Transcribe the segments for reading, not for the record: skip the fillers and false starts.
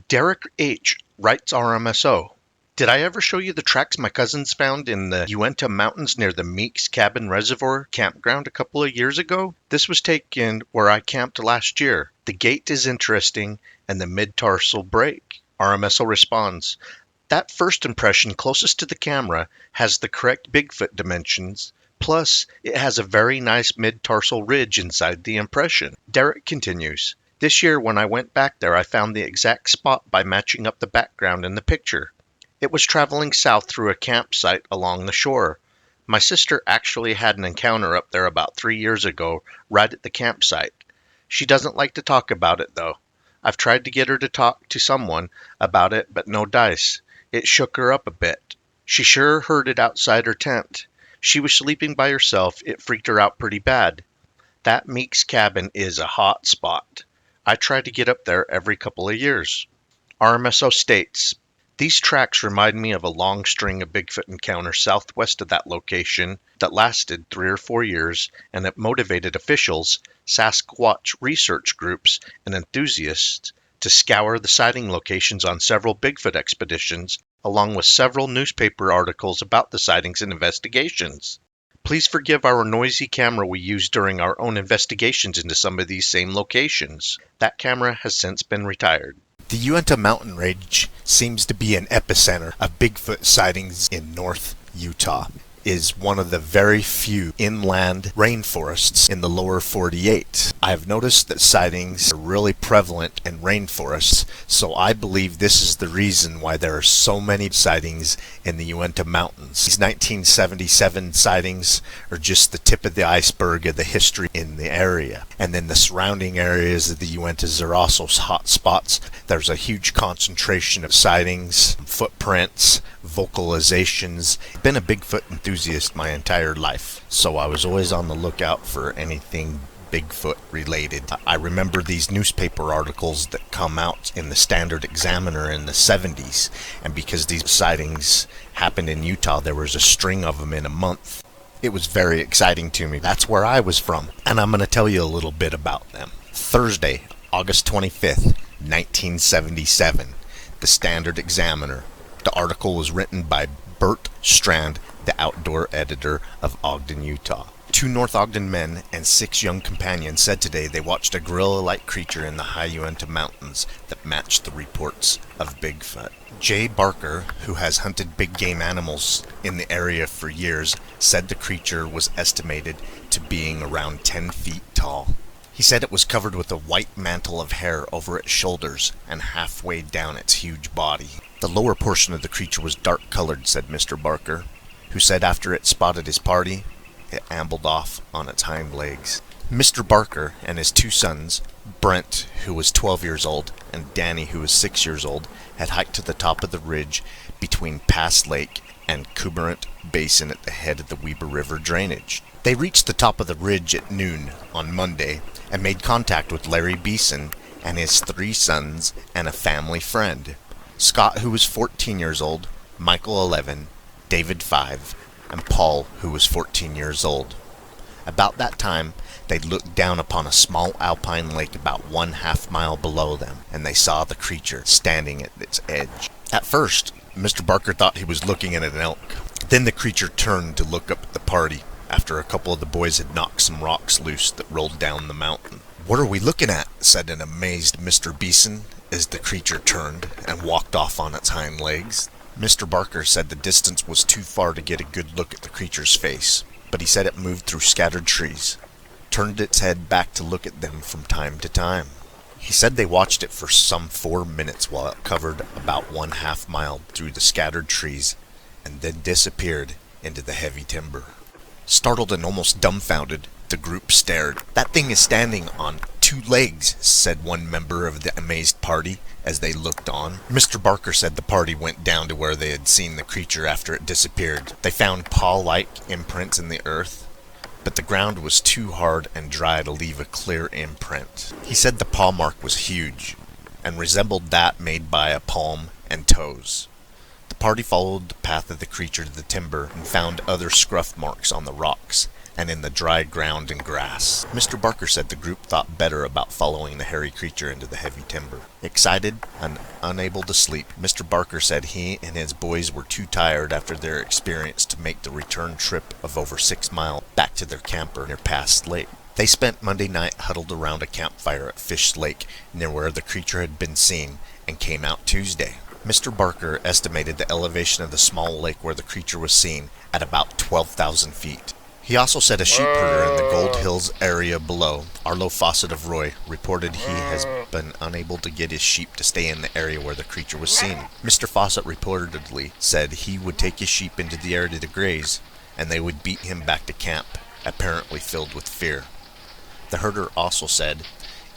Derek H. writes RMSO. Did I ever show you the tracks my cousins found in the Uinta Mountains near the Meeks Cabin Reservoir campground a couple of years ago? This was taken where I camped last year. The gait is interesting and the mid-tarsal break. RMSO responds, that first impression closest to the camera has the correct Bigfoot dimensions, plus it has a very nice mid-tarsal ridge inside the impression. Derek continues, this year when I went back there I found the exact spot by matching up the background in the picture. It was traveling south through a campsite along the shore. My sister actually had an encounter up there about 3 years ago, right at the campsite. She doesn't like to talk about it though. I've tried to get her to talk to someone about it, but no dice. It shook her up a bit. She sure heard it outside her tent. She was sleeping by herself. It freaked her out pretty bad. That Meeks cabin is a hot spot. I try to get up there every couple of years. RMSO states, these tracks remind me of a long string of Bigfoot encounters southwest of that location that lasted 3 or 4 years, and it motivated officials, Sasquatch research groups, and enthusiasts to scour the sighting locations on several Bigfoot expeditions, along with several newspaper articles about the sightings and investigations. Please forgive our noisy camera we used during our own investigations into some of these same locations. That camera has since been retired. The Uinta mountain range seems to be an epicenter of Bigfoot sightings in North Utah. It is one of the very few inland rainforests in the lower 48. I've noticed that sightings are really prevalent in rainforests, so I believe this is the reason why there are so many sightings in the Uinta Mountains. These 1977 sightings are just the tip of the iceberg of the history in the area. And then the surrounding areas of the Uintas are also hot spots. There's a huge concentration of sightings, footprints, vocalizations. I've been a Bigfoot enthusiast my entire life, so I was always on the lookout for anything Bigfoot related. I remember these newspaper articles that come out in the Standard Examiner in the 70s, and because these sightings happened in Utah, there was a string of them in a month. It was very exciting to me. That's where I was from, and I'm going to tell you a little bit about them. Thursday, August 25th, 1977, the Standard Examiner. The article was written by Bert Strand, the outdoor editor of Ogden, Utah. 2 North Ogden men and 6 young companions said today they watched a gorilla-like creature in the high Uinta Mountains that matched the reports of Bigfoot. Jay Barker, who has hunted big game animals in the area for years, said the creature was estimated to being around 10 feet tall. He said it was covered with a white mantle of hair over its shoulders and halfway down its huge body. The lower portion of the creature was dark-colored, said Mr. Barker, who said after it spotted his party, it ambled off on its hind legs. Mr. Barker and his 2 sons, Brent, who was 12 years old, and Danny, who was 6 years old, had hiked to the top of the ridge between Pass Lake and Coumarant Basin at the head of the Weber River drainage. They reached the top of the ridge at noon on Monday and made contact with Larry Beeson and his 3 sons and a family friend. Scott, who was 14 years old, Michael 11, David 5, and Paul, who was 14 years old. About that time, they looked down upon a small alpine lake about 1/2 mile below them, and they saw the creature standing at its edge. At first, Mr. Barker thought he was looking at an elk. Then the creature turned to look up at the party after a couple of the boys had knocked some rocks loose that rolled down the mountain. "What are we looking at?" said an amazed Mr. Beeson as the creature turned and walked off on its hind legs. Mr. Barker said the distance was too far to get a good look at the creature's face, but he said it moved through scattered trees, turned its head back to look at them from time to time. He said they watched it for some 4 minutes while it covered about 1/2 mile through the scattered trees and then disappeared into the heavy timber. Startled and almost dumbfounded, the group stared. "That thing is standing on 2 legs, said one member of the amazed party as they looked on. Mr. Barker said the party went down to where they had seen the creature after it disappeared. They found paw-like imprints in the earth, but the ground was too hard and dry to leave a clear imprint. He said the paw mark was huge and resembled that made by a palm and toes. The party followed the path of the creature to the timber and found other scruff marks on the rocks. and in the dry ground and grass. Mr. Barker said the group thought better about following the hairy creature into the heavy timber. Excited and unable to sleep, Mr. Barker said he and his boys were too tired after their experience to make the return trip of over 6 miles back to their camper near Pass Lake. They spent Monday night huddled around a campfire at Fish Lake near where the creature had been seen and came out Tuesday. Mr. Barker estimated the elevation of the small lake where the creature was seen at about 12,000 feet. He also said a sheep herder in the Gold Hills area below, Arlo Fawcett of Roy, reported he has been unable to get his sheep to stay in the area where the creature was seen. Mr. Fawcett reportedly said he would take his sheep into the area to graze, and they would beat him back to camp, apparently filled with fear. The herder also said,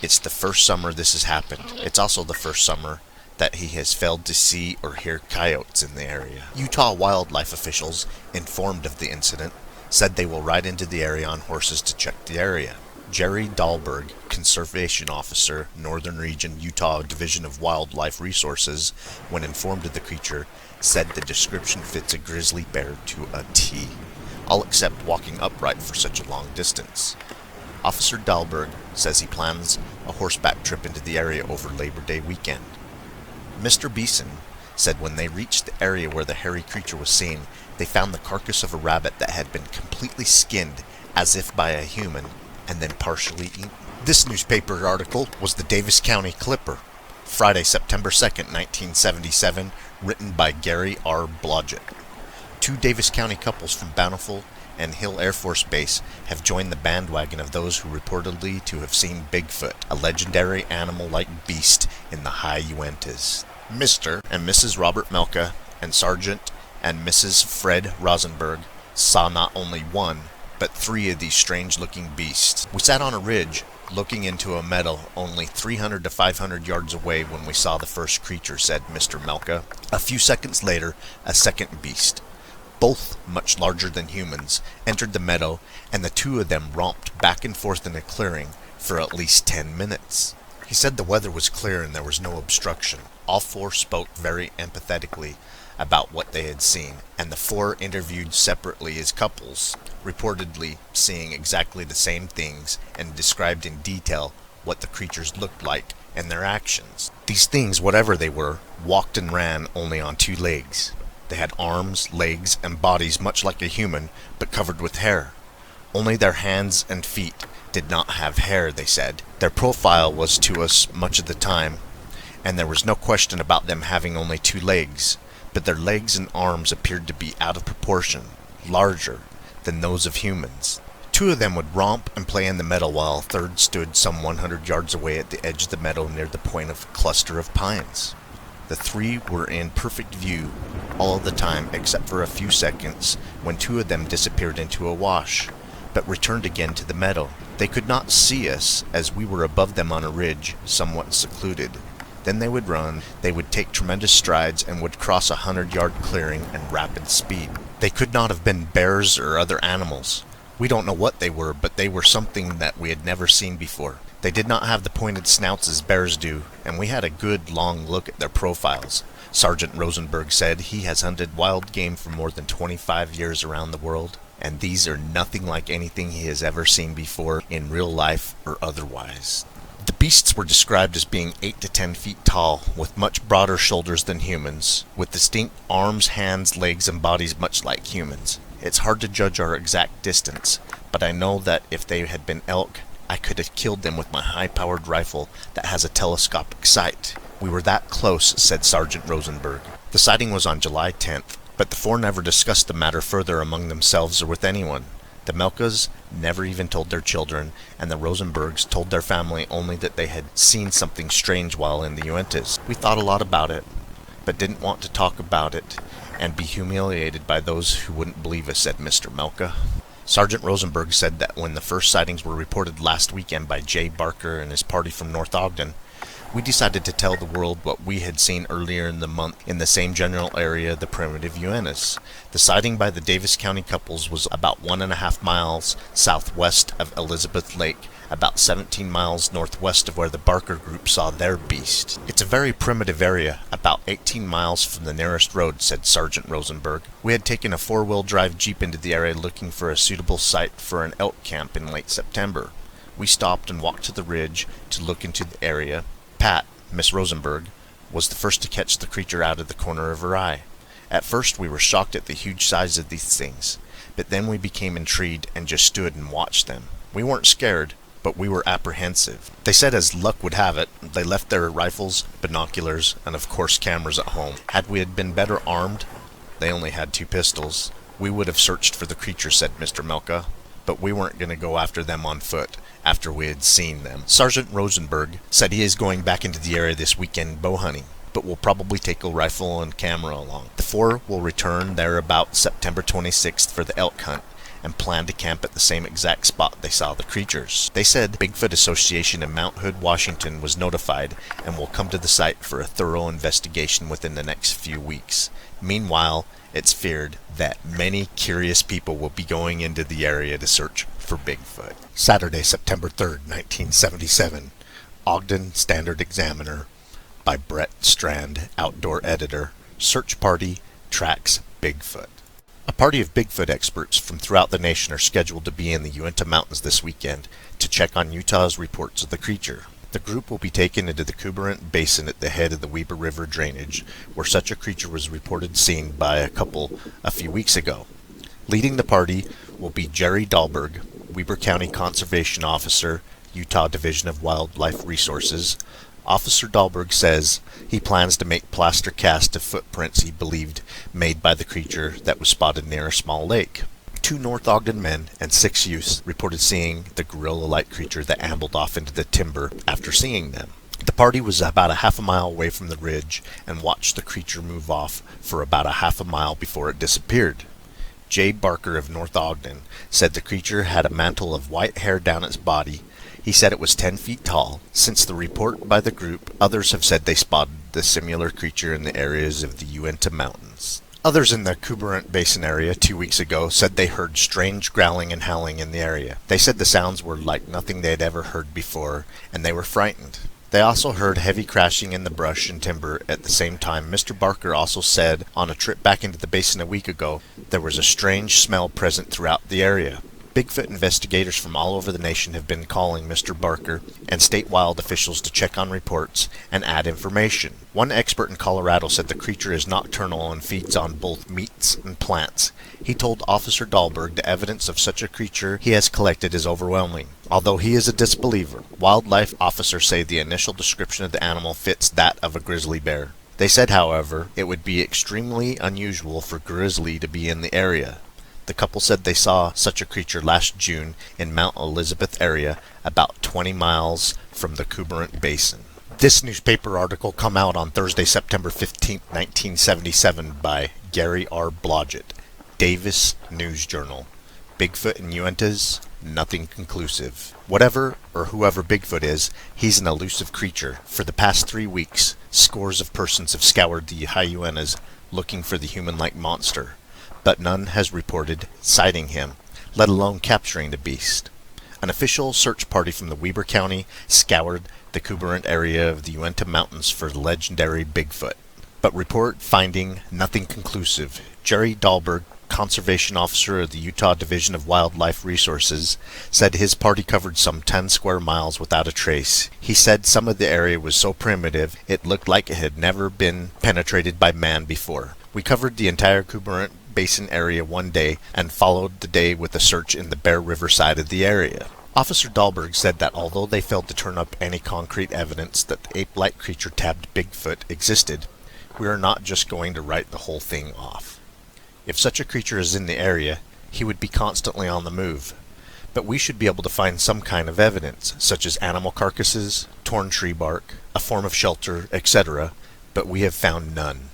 "It's the first summer this has happened. It's also the first summer that he has failed to see or hear coyotes in the area." Utah wildlife officials, informed of the incident, said they will ride into the area on horses to check the area. Jerry Dahlberg, Conservation Officer, Northern Region, Utah Division of Wildlife Resources, when informed of the creature, said the description fits a grizzly bear to a T, all except walking upright for such a long distance. Officer Dahlberg says he plans a horseback trip into the area over Labor Day weekend. Mr. Beeson said when they reached the area where the hairy creature was seen, they found the carcass of a rabbit that had been completely skinned, as if by a human, and then partially eaten. This newspaper article was the Davis County Clipper, Friday, September 2nd, 1977, written by Gary R. Blodgett. 2 Davis County couples from Bountiful and Hill Air Force Base have joined the bandwagon of those who reportedly to have seen Bigfoot, a legendary animal-like beast in the high Uintas. Mr. and Mrs. Robert Melka and Sergeant and Mrs. Fred Rosenberg saw not only one, but 3 of these strange-looking beasts. We sat on a ridge, looking into a meadow only 300 to 500 yards away when we saw the first creature, said Mr. Melka. A few seconds later, a second beast, both much larger than humans, entered the meadow, and the 2 of them romped back and forth in a clearing for at least 10 minutes. He said the weather was clear and there was no obstruction. All 4 spoke very empathetically about what they had seen, and the 4 interviewed separately as couples, reportedly seeing exactly the same things, and described in detail what the creatures looked like and their actions. These things, whatever they were, walked and ran only on 2 legs. They had arms, legs, and bodies much like a human, but covered with hair. Only their hands and feet did not have hair, they said. Their profile was to us much of the time, and there was no question about them having only 2 legs, but their legs and arms appeared to be out of proportion, larger than those of humans. 2 of them would romp and play in the meadow while a third stood some 100 yards away at the edge of the meadow near the point of a cluster of pines. The 3 were in perfect view all of the time except for a few seconds when 2 of them disappeared into a wash, but returned again to the meadow. They could not see us as we were above them on a ridge, somewhat secluded. Then they would run, they would take tremendous strides and would cross a 100-yard clearing in rapid speed. They could not have been bears or other animals. We don't know what they were, but they were something that we had never seen before. They did not have the pointed snouts as bears do, and we had a good long look at their profiles. Sergeant Rosenberg said he has hunted wild game for more than 25 years around the world, and these are nothing like anything he has ever seen before in real life or otherwise. The beasts were described as being 8 to 10 feet tall, with much broader shoulders than humans, with distinct arms, hands, legs, and bodies much like humans. It's hard to judge our exact distance, but I know that if they had been elk, I could have killed them with my high-powered rifle that has a telescopic sight. We were that close, said Sergeant Rosenberg. The sighting was on July 10th, but the 4 never discussed the matter further among themselves or with anyone. The Melkas never even told their children, and the Rosenbergs told their family only that they had seen something strange while in the Uintas. We thought a lot about it, but didn't want to talk about it and be humiliated by those who wouldn't believe us, said Mr. Melka. Sergeant Rosenberg said that when the first sightings were reported last weekend by Jay Barker and his party from North Ogden, we decided to tell the world what we had seen earlier in the month in the same general area of the primitive Uintas. The sighting by the Davis County couples was about 1.5 miles southwest of Elizabeth Lake, about 17 miles northwest of where the Barker group saw their beast. It's a very primitive area, about 18 miles from the nearest road, said Sergeant Rosenberg. We had taken a 4-wheel drive Jeep into the area looking for a suitable site for an elk camp in late September. We stopped and walked to the ridge to look into the area. Pat, Miss Rosenberg, was the first to catch the creature out of the corner of her eye. At first we were shocked at the huge size of these things, but then we became intrigued and just stood and watched them. We weren't scared, but we were apprehensive. They said as luck would have it, they left their rifles, binoculars, and of course cameras at home. Had we been better armed, they only had 2 pistols, we would have searched for the creature, said Mr. Melka, but we weren't going to go after them on foot after we had seen them. Sergeant Rosenberg said he is going back into the area this weekend bow hunting, but will probably take a rifle and camera along. The 4 will return there about September 26th for the elk hunt, and plan to camp at the same exact spot they saw the creatures. They said Bigfoot Association in Mount Hood, Washington was notified and will come to the site for a thorough investigation within the next few weeks. Meanwhile, it's feared that many curious people will be going into the area to search for Bigfoot. Saturday, September 3rd, 1977. Ogden Standard-Examiner by Brett Strand, outdoor editor. Search party tracks Bigfoot. A party of Bigfoot experts from throughout the nation are scheduled to be in the Uinta Mountains this weekend to check on Utah's reports of the creature. The group will be taken into the Kuberant Basin at the head of the Weber River drainage, where such a creature was reported seen by a couple a few weeks ago. Leading the party will be Jerry Dahlberg, Weber County Conservation Officer, Utah Division of Wildlife Resources. Officer Dahlberg says he plans to make plaster casts of footprints he believed made by the creature that was spotted near a small lake. 2 North Ogden men and 6 youths reported seeing the gorilla-like creature that ambled off into the timber after seeing them. The party was about a half a mile away from the ridge and watched the creature move off for about a half a mile before it disappeared. Jay Barker of North Ogden said the creature had a mantle of white hair down its body. He said it was 10 feet tall. Since the report by the group, others have said they spotted the similar creature in the areas of the Uinta Mountains. Others in the Kuberant Basin area 2 weeks ago said they heard strange growling and howling in the area. They said the sounds were like nothing they had ever heard before, and they were frightened. They also heard heavy crashing in the brush and timber at the same time. Mr. Barker also said on a trip back into the basin a week ago, there was a strange smell present throughout the area. Bigfoot investigators from all over the nation have been calling Mr. Barker and state wild officials to check on reports and add information. One expert in Colorado said the creature is nocturnal and feeds on both meats and plants. He told Officer Dahlberg the evidence of such a creature he has collected is overwhelming. Although he is a disbeliever, wildlife officers say the initial description of the animal fits that of a grizzly bear. They said, however, it would be extremely unusual for grizzly to be in the area. The couple said they saw such a creature last June in Mount Elizabeth area, about 20 miles from the Kuberant Basin. This newspaper article come out on Thursday, September 15, 1977 by Gary R. Blodgett, Davis News Journal. Bigfoot in Uintas, nothing conclusive. Whatever or whoever Bigfoot is, he's an elusive creature. For the past 3 weeks, scores of persons have scoured the high Uintas looking for the human-like monster, but none has reported sighting him, let alone capturing the beast. An official search party from the Weber County scoured the Kuberant area of the Uinta Mountains for the legendary Bigfoot, but report finding nothing conclusive. Jerry Dahlberg, Conservation Officer of the Utah Division of Wildlife Resources, said his party covered some 10 square miles without a trace. He said some of the area was so primitive it looked like it had never been penetrated by man before. We covered the entire Kuberant Basin area one day and followed the day with a search in the Bear River side of the area. Officer Dahlberg said that although they failed to turn up any concrete evidence that the ape-like creature tabbed Bigfoot existed, we are not just going to write the whole thing off. If such a creature is in the area, he would be constantly on the move. But we should be able to find some kind of evidence, such as animal carcasses, torn tree bark, a form of shelter, etc., but we have found none.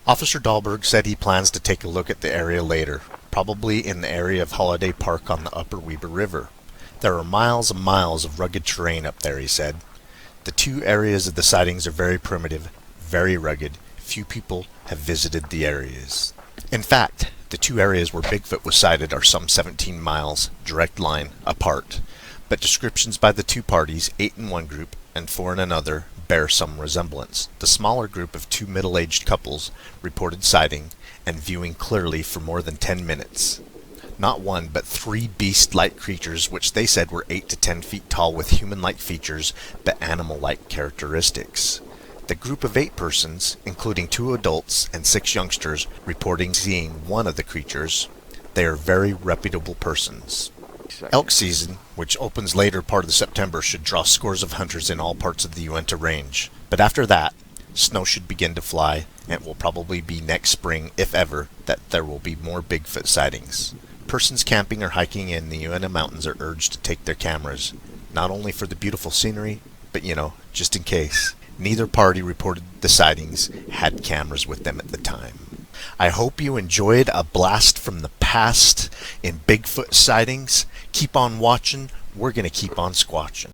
Officer Dahlberg said he plans to take a look at the area later, probably in the area of Holiday Park on the upper Weber River. There are miles and miles of rugged terrain up there, he said. The two areas of the sightings are very primitive, very rugged. Few people have visited the areas. In fact, the two areas where Bigfoot was sighted are some 17 miles, direct line, apart. But descriptions by the two parties, 8 in one group and 4 in another, bear some resemblance. The smaller group of two middle-aged couples reported sighting and viewing clearly for more than 10 minutes. Not one, but 3 beast-like creatures which they said were 8 to 10 feet tall with human-like features but animal-like characteristics. The group of 8 persons, including 2 adults and 6 youngsters, reporting seeing one of the creatures. They are very reputable persons. Elk season, which opens later part of September, should draw scores of hunters in all parts of the Uinta Range. But after that, snow should begin to fly, and it will probably be next spring, if ever, that there will be more Bigfoot sightings. Persons camping or hiking in the Uinta Mountains are urged to take their cameras, not only for the beautiful scenery, but just in case. Neither party reported the sightings had cameras with them at the time. I hope you enjoyed a blast from the past in Bigfoot sightings. Keep on watching. We're going to keep on squatching.